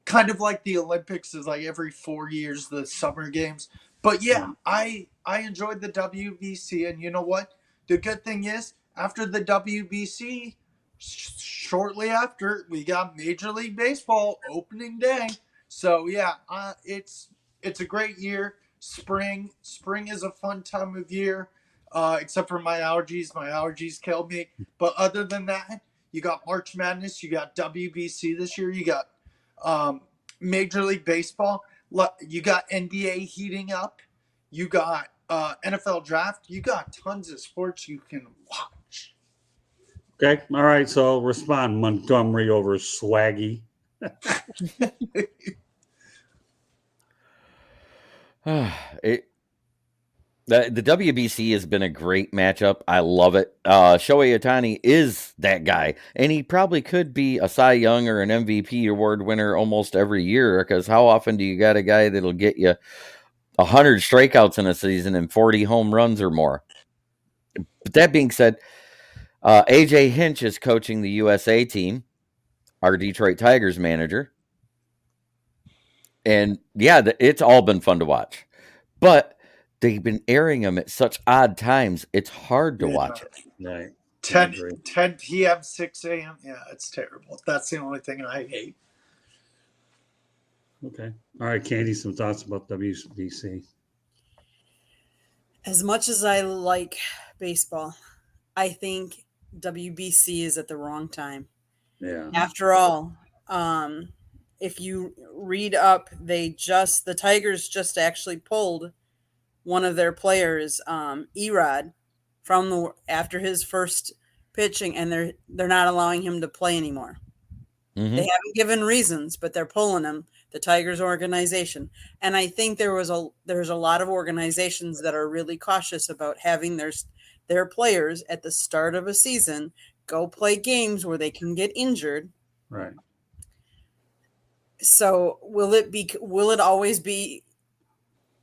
kind of like the Olympics is like every 4 years, the summer games. But yeah, I enjoyed the WBC, and you know what? The good thing is, after the WBC, shortly after, we got Major League Baseball opening day. So yeah, it's it's a great year. Spring is a fun time of year, except for my allergies. My allergies killed me. But other than that, you got March Madness, you got WBC this year, you got Major League Baseball, you got NBA heating up, you got NFL draft, you got tons of sports you can watch. Okay. All right. So respond, Montgomery over Swaggy. The WBC has been a great matchup. I love it. Shohei Ohtani is that guy, and he probably could be a Cy Young or an MVP award winner almost every year, because how often do you got a guy that'll get you 100 strikeouts in a season and 40 home runs or more? But that being said, AJ Hinch is coaching the USA team, our Detroit Tigers manager. And yeah, it's all been fun to watch. But they've been airing them at such odd times, it's hard to watch it. Right. 10 p.m., 6 a.m. Yeah, it's terrible. That's the only thing I hate. Okay. All right, Candy, some thoughts about WBC? As much as I like baseball, I think WBC is at the wrong time. Yeah. After all, if you read up, the Tigers just actually pulled one of their players, Erod, from after his first pitching, and they're not allowing him to play anymore. Mm-hmm. They haven't given reasons, but they're pulling him. The Tigers organization, and I think there's a lot of organizations that are really cautious about having their players at the start of a season go play games where they can get injured. Right. So will it always be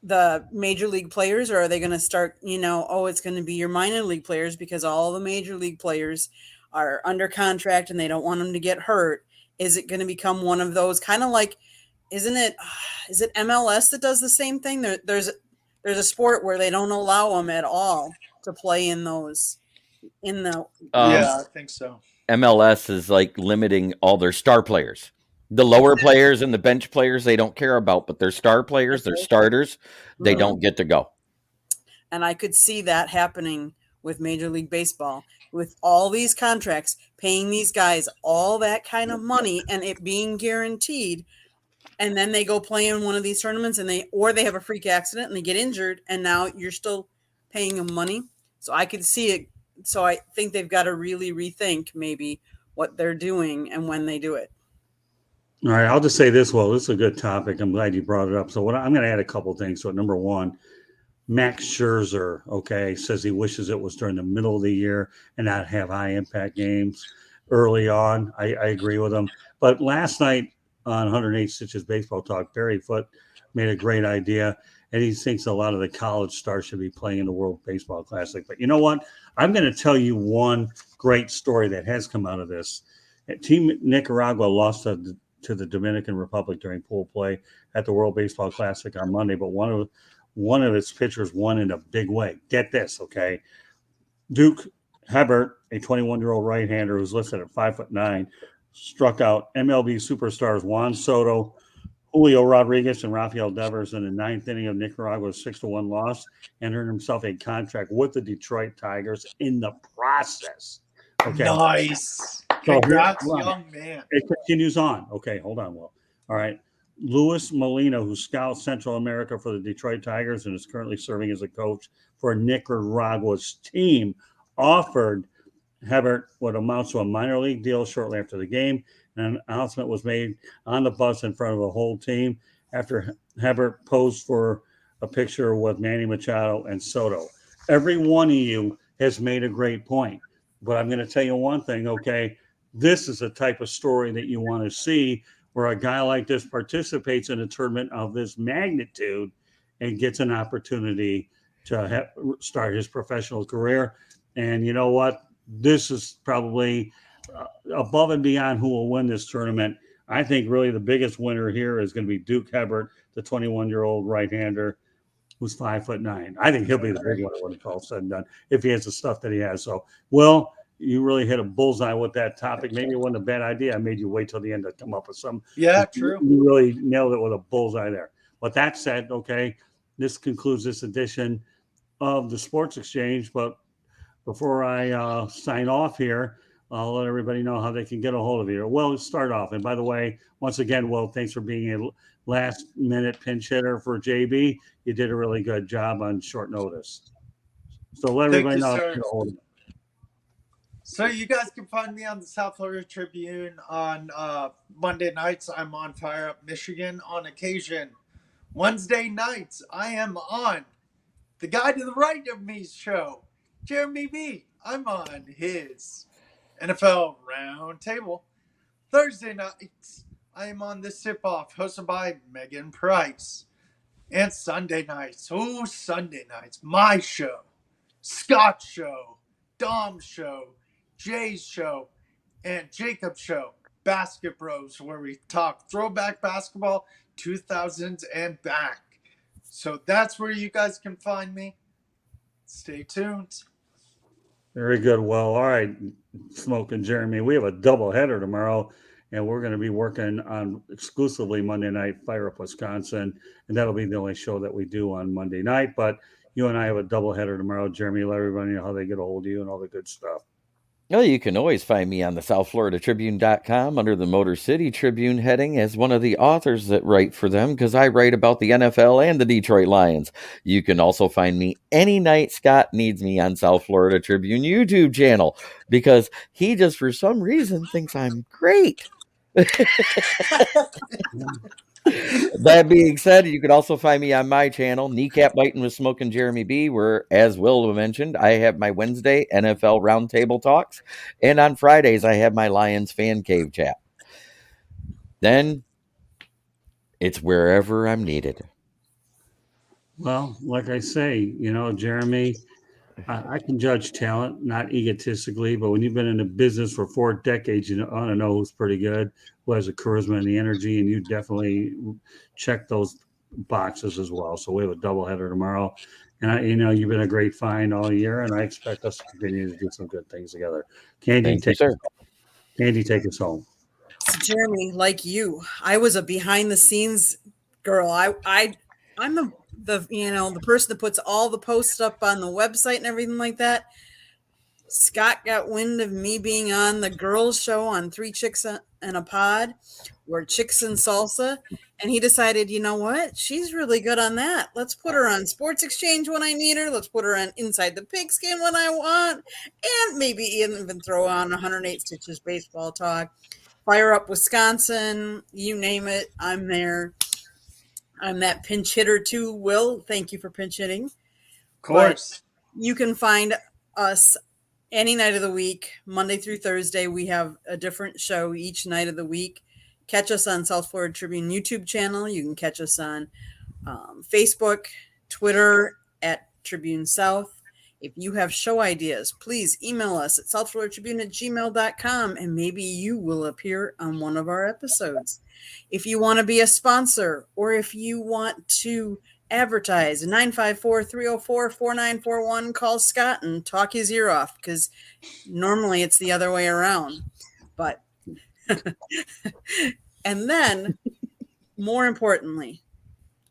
the major league players, or are they going to start, it's going to be your minor league players, because all the major league players are under contract and they don't want them to get hurt? Is it going to become one of those kind of like, is it MLS that does the same thing? There's a sport where they don't allow them at all to play in those, yeah, I think so. MLS is like limiting all their star players. The lower players and the bench players they don't care about, but their star players, their starters, they don't get to go. And I could see that happening with Major League Baseball, with all these contracts, paying these guys all that kind of money and it being guaranteed. And then they go play in one of these tournaments and they have a freak accident and they get injured, and now you're still paying them money. So I could see it. So I think they've got to really rethink maybe what they're doing and when they do it. All right, I'll just say this. Well, this is a good topic. I'm glad you brought it up. So I'm going to add a couple of things. So number one, Max Scherzer, says he wishes it was during the middle of the year and not have high impact games early on. I agree with him. But last night on 108 Stitches Baseball Talk, Barry Foote made a great idea, and he thinks a lot of the college stars should be playing in the World Baseball Classic. But you know what? I'm going to tell you one great story that has come out of this. Team Nicaragua lost to the Dominican Republic during pool play at the World Baseball Classic on Monday, but one of its pitchers won in a big way. Get this, okay? Duke Hebert, a 21-year-old right-hander who's listed at 5'9", struck out MLB superstars Juan Soto, Julio Rodriguez, and Rafael Devers in the ninth inning of Nicaragua's 6-1 loss, and earned himself a contract with the Detroit Tigers in the process. Okay. Nice. So congrats, young man. It continues on. Okay, hold on, Will. All right. Luis Molina, who scouts Central America for the Detroit Tigers and is currently serving as a coach for Nicaragua's team, offered Hebert what amounts to a minor league deal shortly after the game. An announcement was made on the bus in front of the whole team after Hebert posed for a picture with Manny Machado and Soto. Every one of you has made a great point, but I'm going to tell you one thing, okay? This is the type of story that you want to see, where a guy like this participates in a tournament of this magnitude and gets an opportunity to start his professional career. And you know what? This is probably above and beyond who will win this tournament. I think really the biggest winner here is going to be Duke Hebert, the 21-year-old right-hander who's 5'9". I think he'll be the big winner when it's all said and done, if he has the stuff that he has. So, Will, you really hit a bullseye with that topic. Maybe it wasn't a bad idea. I made you wait till the end to come up with some. Yeah, true. You really nailed it with a bullseye there. But that said, okay, this concludes this edition of the Sports Exchange. But before I sign off here, I'll let everybody know how they can get a hold of you. Well, let's start off. And by the way, once again, Will, thanks for being a last-minute pinch hitter for JB. You did a really good job on short notice. So let everybody know how to get a hold of you. So you guys can find me on the South Florida Tribune on Monday nights. I'm on Fire Up Michigan on occasion. Wednesday nights, I am on the guy to the right of me's show, Jeremy B. I'm on his NFL Roundtable. Thursday nights, I am on the Sip Off, hosted by Megan Price. And Sunday nights, my show, Scott's show, Dom's show, Jay's show, and Jacob's show, Basket Bros, where we talk throwback basketball, 2000s and back. So that's where you guys can find me. Stay tuned. Very good. Well, all right, Smoke and Jeremy, we have a doubleheader tomorrow, and we're going to be working on exclusively Monday night Fire Up Wisconsin, and that'll be the only show that we do on Monday night. But you and I have a doubleheader tomorrow. Jeremy, let everybody know how they get a hold of you and all the good stuff. Well, you can always find me on the SouthFloridaTribune.com under the Motor City Tribune heading as one of the authors that write for them, because I write about the NFL and the Detroit Lions. You can also find me any night Scott needs me on South Florida Tribune YouTube channel, because he just for some reason thinks I'm great. That being said, you can also find me on my channel, Kneecap Biting with Smoke and Jeremy B, where, as Will mentioned, I have my Wednesday NFL Roundtable Talks, and on Fridays I have my Lions Fan Cave chat. Then it's wherever I'm needed. Well, like I say, Jeremy, I can judge talent, not egotistically, but when you've been in the business for 4 decades, you want to know who's pretty good, who has the charisma and the energy, and you definitely check those boxes as well. So we have a doubleheader tomorrow, and you've been a great find all year, and I expect us to continue to do some good things together. Candy, take us home. So Jeremy, like you, I was a behind the scenes girl. I'm the person that puts all the posts up on the website and everything like that. Scott got wind of me being on the girls show on 3 Chicks and a Pod, or Chicks and Salsa, and he decided, you know what, she's really good on that. Let's put her on Sports Exchange when I need her. Let's put her on Inside the Pigskin when I want, and maybe even throw on 108 Stitches Baseball Talk, Fire Up Wisconsin, you name it, I'm there. I'm that pinch hitter too, Will. Thank you for pinch hitting. Of course. But you can find us any night of the week, Monday through Thursday. We have a different show each night of the week. Catch us on South Florida Tribune YouTube channel. You can catch us on Facebook, Twitter at Tribune South. If you have show ideas, please email us at southfloridatribune@gmail.com, and maybe you will appear on one of our episodes. If you want to be a sponsor, or if you want to advertise, 954-304-4941, call Scott and talk his ear off, because normally it's the other way around. But and then, more importantly,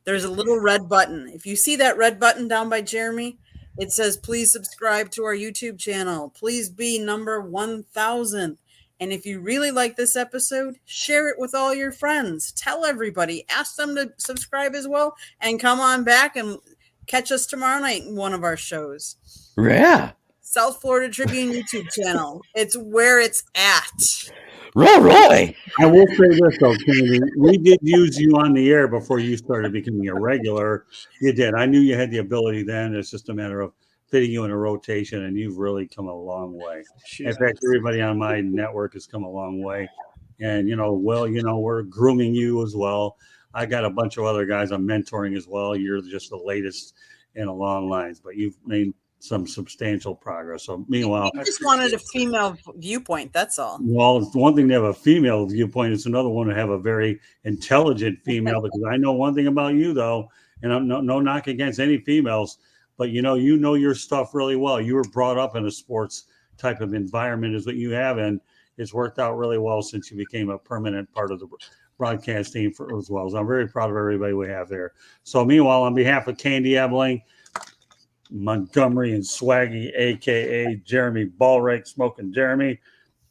there's a little red button. If you see that red button down by Jeremy, it says, please subscribe to our YouTube channel. Please be number 1,000. And if you really like this episode, share it with all your friends. Tell everybody. Ask them to subscribe as well. And come on back and catch us tomorrow night in one of our shows. Yeah. South Florida Tribune YouTube channel. It's where it's at. Roy. I will say this, though, Kennedy. We did use you on the air before you started becoming a regular. You did. I knew you had the ability then. It's just a matter of fitting you in a rotation, and you've really come a long way. In fact, everybody on my network has come a long way. And, we're grooming you as well. I got a bunch of other guys I'm mentoring as well. You're just the latest in a long lines, but you've made some substantial progress. So meanwhile, I just wanted a female viewpoint. That's all. Well, it's one thing to have a female viewpoint. It's another one to have a very intelligent female, because I know one thing about you, though, and I'm no knock against any females, but you know your stuff really well. You were brought up in a sports type of environment is what you have, and it's worked out really well since you became a permanent part of the broadcast team as well. So I'm very proud of everybody we have there. So meanwhile, on behalf of Candy Ebling, Montgomery and Swaggy, a.k.a. Jeremy Ballrake, Smoking Jeremy,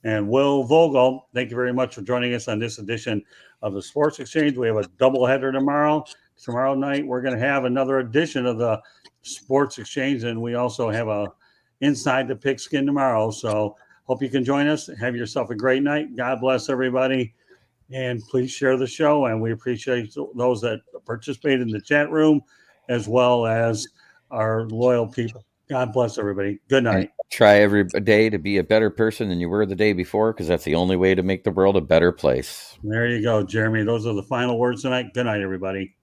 and Will Vogel, thank you very much for joining us on this edition of the Sports Exchange. We have a doubleheader tomorrow. Tomorrow night, we're going to have another edition of the Sports Exchange, and we also have a Inside the Pigskin tomorrow. So hope you can join us. Have yourself a great night. God bless everybody, and please share the show. And we appreciate those that participate in the chat room, as well as our loyal people. God bless everybody. Good night. And try every day to be a better person than you were the day before, because that's the only way to make the world a better place. There you go, Jeremy. Those are the final words tonight. Good night, everybody.